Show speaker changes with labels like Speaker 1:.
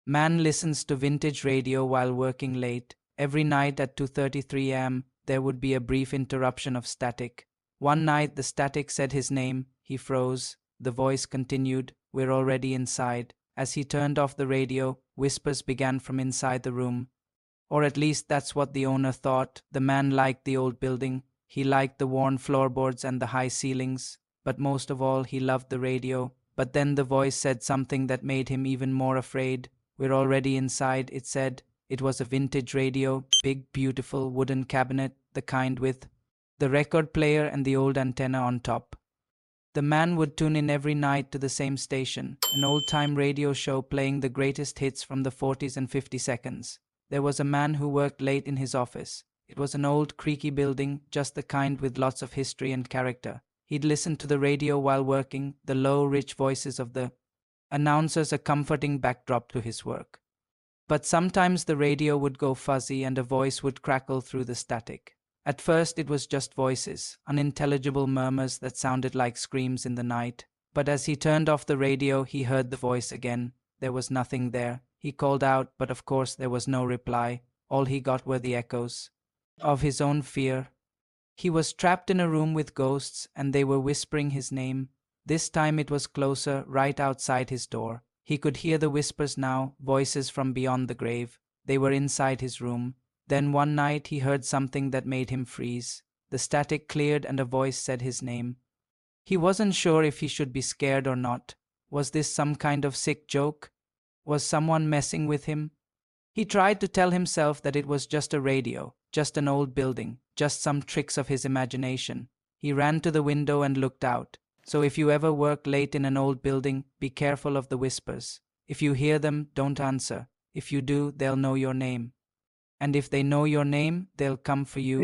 Speaker 1: Man listens to vintage radio while working late. Every night at 2:33 am, there would be a brief interruption of static. One night the static said his name. He froze. The voice continued, "We're already inside." As he turned off the radio, whispers began from inside the room. Or at least that's what the owner thought. The man liked the old building. He liked the worn floorboards and the high ceilings. But most of all, he loved the radio. But then the voice said something that made him even more afraid. "We're already inside," it said. It was a vintage radio, big, beautiful wooden cabinet, the kind with the record player and the old antenna on top. The man would tune in every night to the same station, an old-time radio show playing the greatest hits from the 40s and 50s. There was a man who worked late in his office. It was an old, creaky building, just the kind with lots of history and character. He'd listen to the radio while working, the low, rich voices of the announcers a comforting backdrop to his work. But sometimes the radio would go fuzzy and a voice would crackle through the static. At first it was just voices, unintelligible murmurs that sounded like screams in the night. But as he turned off the radio, he heard the voice again. There was nothing there. He called out, but of course there was no reply. All he got were the echoes of his own fear. He was trapped in a room with ghosts, and they were whispering his name. This time it was closer, right outside his door. He could hear the whispers now, voices from beyond the grave. They were inside his room. Then one night he heard something that made him freeze. The static cleared and a voice said his name. He wasn't sure if he should be scared or not. Was this some kind of sick joke? Was someone messing with him? He tried to tell himself that it was just a radio, just an old building, just some tricks of his imagination. He ran to the window and looked out. So if you ever work late in an old building, be careful of the whispers. If you hear them, don't answer. If you do, they'll know your name. And if they know your name, they'll come for you.